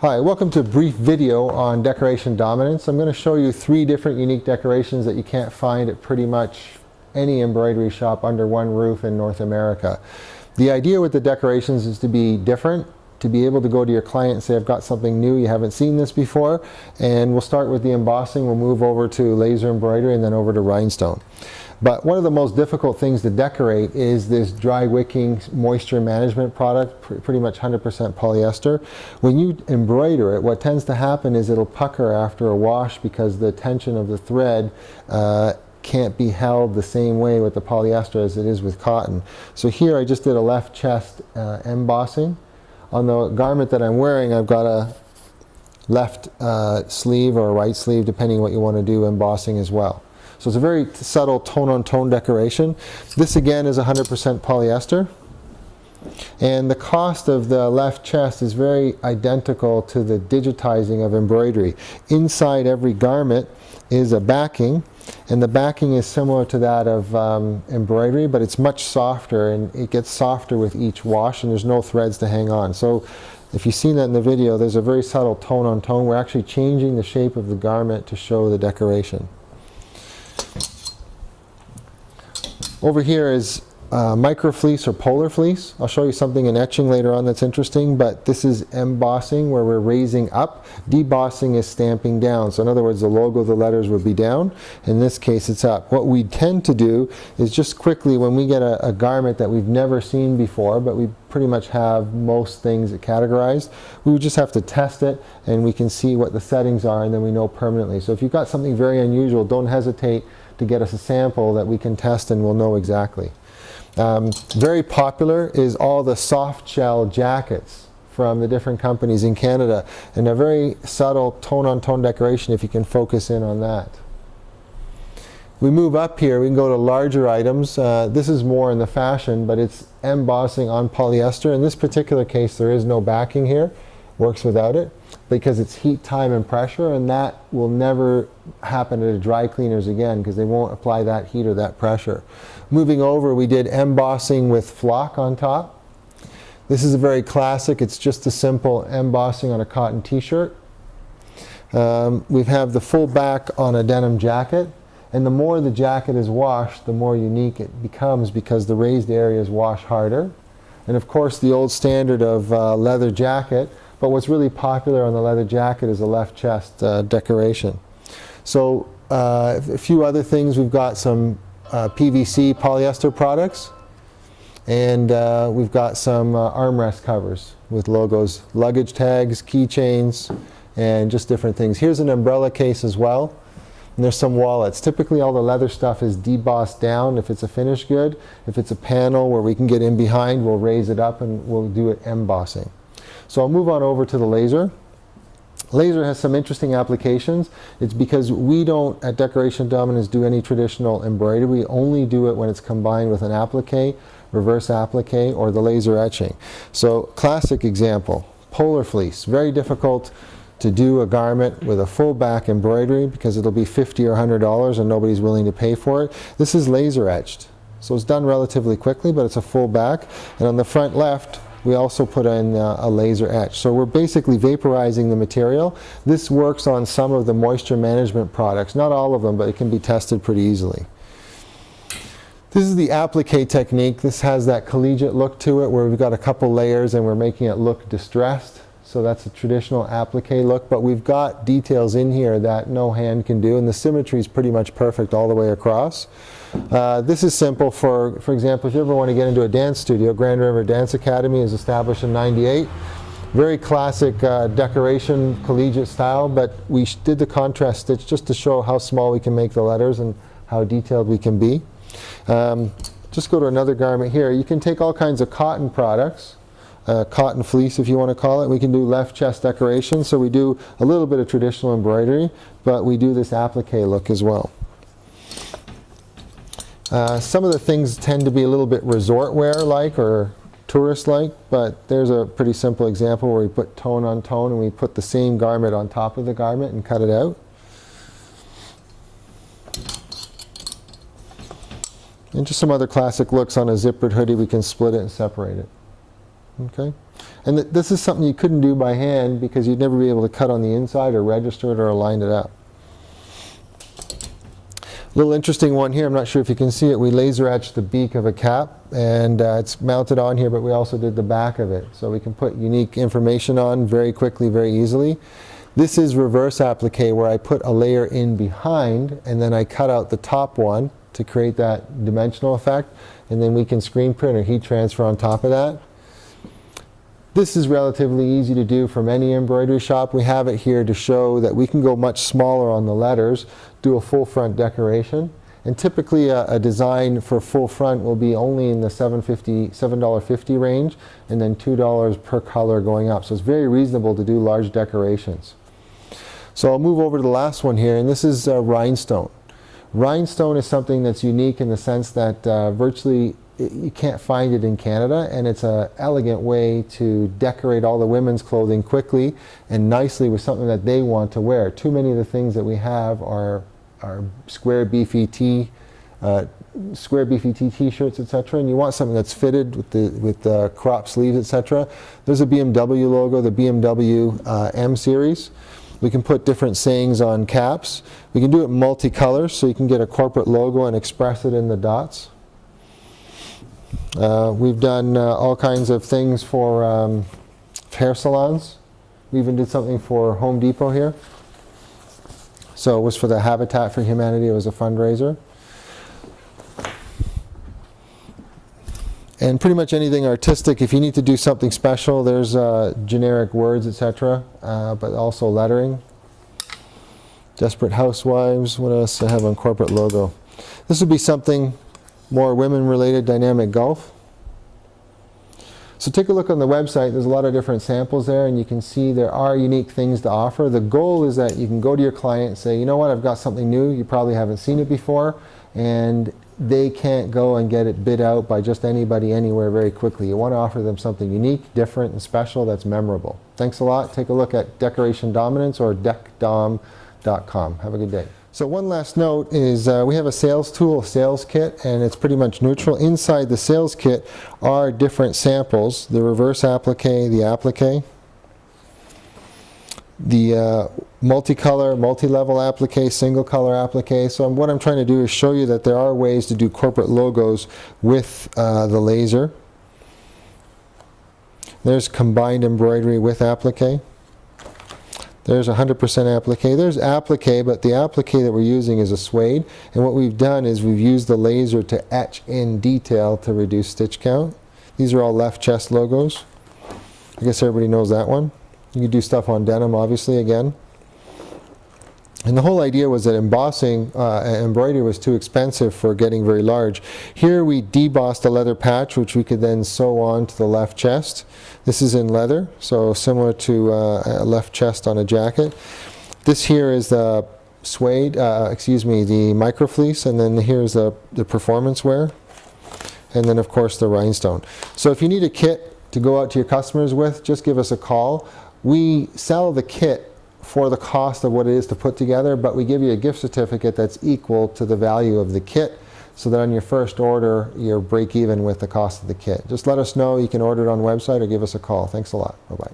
Hi, welcome to a brief video on decoration dominance. I'm going to show you 3 different unique decorations that you can't find at pretty much any embroidery shop under one roof in North America. The idea with the decorations is to be different, to be able to go to your client and say, I've got something new, you haven't seen this before. And we'll start with the embossing, we'll move over to laser embroidery and then over to rhinestone. But one of the most difficult things to decorate is this dry wicking moisture management product, pretty much 100% polyester. When you embroider it, what tends to happen is it'll pucker after a wash because the tension of the thread can't be held the same way with the polyester as it is with cotton. So here I just did a left chest embossing. On the garment that I'm wearing, I've got a left sleeve or a right sleeve, depending what you want to do, embossing as well. So it's a very subtle tone-on-tone decoration. This again is 100% polyester. And the cost of the left chest is very identical to the digitizing of embroidery. Inside every garment is a backing, and the backing is similar to that of embroidery, but it's much softer, and it gets softer with each wash, and there's no threads to hang on. So if you've seen that in the video, there's a very subtle tone-on-tone. We're actually changing the shape of the garment to show the decoration. Over here is micro fleece or polar fleece. I'll show you something in etching later on that's interesting, but this is embossing where we're raising up. Debossing is stamping down. So in other words, the logo of the letters would be down. In this case, it's up. What we tend to do is just quickly, when we get a garment that we've never seen before, but we pretty much have most things categorized, we would just have to test it and we can see what the settings are, and then we know permanently. So if you've got something very unusual, don't hesitate to get us a sample that we can test and we'll know exactly. Very popular is all the soft shell jackets from the different companies in Canada, and a very subtle tone-on-tone decoration if you can focus in on that. We move up here, we can go to larger items. This is more in the fashion, but it's embossing on polyester. In this particular case, there is no backing here. Works without it because it's heat, time, and pressure, and that will never happen at a dry cleaners again because they won't apply that heat or that pressure. Moving over, we did embossing with flock on top. This is a very classic. It's just a simple embossing on a cotton t-shirt. We have the full back on a denim jacket, and the more the jacket is washed, the more unique it becomes because the raised areas wash harder. And of course, the old standard of leather jacket. But what's really popular on the leather jacket is a left chest decoration. So a few other things, we've got some PVC polyester products, and we've got some armrest covers with logos, luggage tags, keychains, and just different things. Here's an umbrella case as well, and there's some wallets. Typically all the leather stuff is debossed down if it's a finished good. If it's a panel where we can get in behind, we'll raise it up and we'll do it embossing. So I'll move on over to the laser. Laser has some interesting applications. It's because we don't, at Decoration Dominance, do any traditional embroidery. We only do it when it's combined with an applique, reverse applique, or the laser etching. So classic example, polar fleece. Very difficult to do a garment with a full back embroidery because it'll be $50 or $100 and nobody's willing to pay for it. This is laser etched. So it's done relatively quickly, but it's a full back. And on the front left, we also put in a laser etch. So we're basically vaporizing the material. This works on some of the moisture management products. Not all of them, but it can be tested pretty easily. This is the applique technique. This has that collegiate look to it where we've got a couple layers and we're making it look distressed. So that's a traditional applique look, but we've got details in here that no hand can do, and the symmetry is pretty much perfect all the way across. This is simple for example, if you ever want to get into a dance studio, Grand River Dance Academy is established in '98. Very classic decoration, collegiate style, but we did the contrast stitch just to show how small we can make the letters and how detailed we can be. Just go to another garment here. You can take all kinds of cotton products, cotton fleece if you want to call it. We can do left chest decoration, so we do a little bit of traditional embroidery, but we do this applique look as well. Some of the things tend to be a little bit resort wear like or tourist like, but there's a pretty simple example where we put tone on tone and we put the same garment on top of the garment and cut it out. And just some other classic looks on a zippered hoodie. We can split it and separate it. Okay. And this is something you couldn't do by hand because you'd never be able to cut on the inside or register it or align it up. Little interesting one here, I'm not sure if you can see it, we laser etched the beak of a cap, and it's mounted on here, but we also did the back of it. So we can put unique information on very quickly, very easily. This is reverse applique, where I put a layer in behind, and then I cut out the top one to create that dimensional effect, and then we can screen print or heat transfer on top of that. This is relatively easy to do from any embroidery shop. We have it here to show that we can go much smaller on the letters, do a full front decoration. And typically a design for full front will be only in the $7.50 range, and then $2 per color going up. So it's very reasonable to do large decorations. So I'll move over to the last one here, and this is rhinestone. Rhinestone is something that's unique in the sense that virtually you can't find it in Canada, and it's an elegant way to decorate all the women's clothing quickly and nicely with something that they want to wear. Too many of the things that we have are square beefy t-shirts, etc., and you want something that's fitted with the crop sleeves, etc. There's a BMW logo, the BMW M series. We can put different sayings on caps. We can do it multicolor, so you can get a corporate logo and express it in the dots. We've done all kinds of things for hair salons. We even did something for Home Depot here. So it was for the Habitat for Humanity. It was a fundraiser. And pretty much anything artistic. If you need to do something special, there's generic words, etc., but also lettering. Desperate Housewives. What else do I have on corporate logo? This would be something more women-related, dynamic golf. So take a look on the website. There's a lot of different samples there, and you can see there are unique things to offer. The goal is that you can go to your client and say, you know what, I've got something new. You probably haven't seen it before, and they can't go and get it bid out by just anybody anywhere very quickly. You want to offer them something unique, different, and special that's memorable. Thanks a lot. Take a look at Decoration Dominance or decdom.com. Have a good day. So one last note is we have a sales tool, a sales kit, and it's pretty much neutral. Inside the sales kit are different samples: the reverse applique, the applique, the multicolor, multi-level applique, single color applique. So what I'm trying to do is show you that there are ways to do corporate logos with the laser. There's combined embroidery with applique. There's 100% applique. There's applique, but the applique that we're using is a suede. And what we've done is we've used the laser to etch in detail to reduce stitch count. These are all left chest logos. I guess everybody knows that one. You can do stuff on denim, obviously, again. And the whole idea was that embossing, embroidery was too expensive for getting very large. Here we debossed a leather patch, which we could then sew on to the left chest. This is in leather, so similar to a left chest on a jacket. This here is the suede, the micro fleece, and then here's the performance wear. And then of course the rhinestone. So if you need a kit to go out to your customers with, just give us a call. We sell the kit for the cost of what it is to put together, but we give you a gift certificate that's equal to the value of the kit, so that on your first order you're break even with the cost of the kit. Just let us know. You can order it on the website or give us a call. Thanks a lot. Bye-bye.